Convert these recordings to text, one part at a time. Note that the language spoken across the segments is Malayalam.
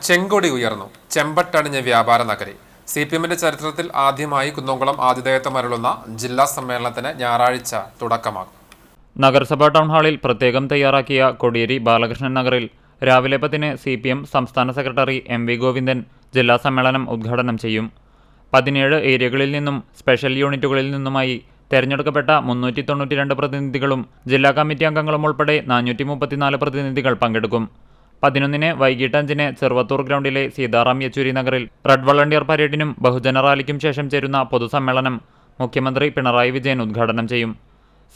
ചെങ്കൊടി ഉയർന്നു. ചെമ്പട്ടണിഞ്ഞ വ്യാപാര നഗരി. CPMന്റെ ചരിത്രത്തിൽ ആദ്യമായി കുന്നംകുളം ആതിഥേയത്വമരുളുന്ന ജില്ലാ സമ്മേളനത്തിന് ഞായറാഴ്ച തുടക്കമാകും. നഗരസഭാ ടൗൺ ഹാളിൽ പ്രത്യേകം തയ്യാറാക്കിയ കോടിയേരി ബാലകൃഷ്ണൻ നഗറിൽ രാവിലെ 10-ന് CPM സംസ്ഥാന സെക്രട്ടറി MV ഗോവിന്ദൻ ജില്ലാ സമ്മേളനം ഉദ്ഘാടനം ചെയ്യും. 17 ഏരിയകളിൽ നിന്നും സ്പെഷ്യൽ യൂണിറ്റുകളിൽ നിന്നുമായി തെരഞ്ഞെടുക്കപ്പെട്ട 392 പ്രതിനിധികളും ജില്ലാ കമ്മിറ്റി അംഗങ്ങളും ഉൾപ്പെടെ 434 പ്രതിനിധികൾ പങ്കെടുക്കും. 11-ന് വൈകിട്ട് 5-ന് ചെറുവത്തൂർ ഗ്രൗണ്ടിലെ സീതാറാം യെച്ചൂരി നഗറിൽ റെഡ് വളണ്ടിയർ പരേഡിനും ബഹുജന റാലിക്കും ശേഷം ചേരുന്ന പൊതുസമ്മേളനം മുഖ്യമന്ത്രി പിണറായി വിജയൻ ഉദ്ഘാടനം ചെയ്യും.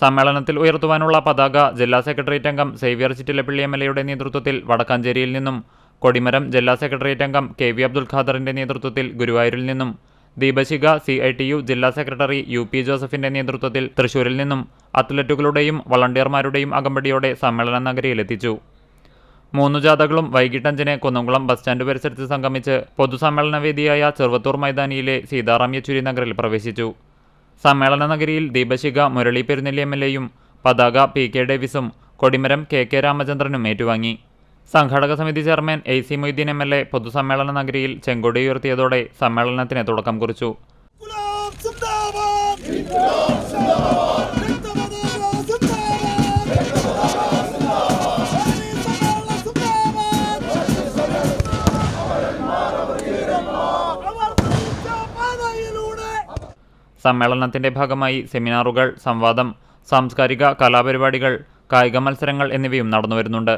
സമ്മേളനത്തിൽ ഉയർത്തുവാനുള്ള പതാക ജില്ലാ സെക്രട്ടേറിയറ്റ് അംഗം സേവ്യർ ചിറ്റിലപ്പള്ളി MLAയുടെ നേതൃത്വത്തിൽ വടക്കാഞ്ചേരിയിൽ നിന്നും, കൊടിമരം ജില്ലാ സെക്രട്ടേറിയറ്റ് അംഗം KV അബ്ദുൽ ഖാദറിന്റെ നേതൃത്വത്തിൽ ഗുരുവായൂരിൽ നിന്നും, ദീപശിഖ CITU ജില്ലാ സെക്രട്ടറി UP ജോസഫിന്റെ നേതൃത്വത്തിൽ തൃശൂരിൽ നിന്നും അത്ലറ്റുകളുടെയും വളണ്ടിയർമാരുടെയും അകമ്പടിയോടെ സമ്മേളന നഗരിയിലെത്തിച്ചു. 3 ജാഥകളും വൈകിട്ട് 5-ന് കുന്നംകുളം ബസ് സ്റ്റാൻഡ് പരിസരത്ത് സംഗമിച്ച് പൊതുസമ്മേളന വേദിയായ ചെറുവത്തൂർ മൈതാനിയിലെ സീതാറാം യെച്ചൂരി നഗറിൽ പ്രവേശിച്ചു. സമ്മേളന നഗരിയിൽ ദീപശിഖ മുരളി പെരുന്നെല്ലി MLAയും പതാക PK ഡേവിസും കൊടിമരം KK രാമചന്ദ്രനും ഏറ്റുവാങ്ങി. സംഘാടക സമിതി ചെയർമാൻ AC മൊയ്തീൻ MLA പൊതുസമ്മേളന നഗരിയിൽ ചെങ്കൊടി ഉയർത്തിയതോടെ സമ്മേളനത്തിന് തുടക്കം കുറിച്ചു. സമ്മേളനത്തിന്റെ ഭാഗമായി സെമിനാറുകൾ, സംവാദം, സാംസ്കാരിക കലാപരിപാടികൾ, കായിക മത്സരങ്ങൾ എന്നിവയും നടന്നുവരുന്നുണ്ട്.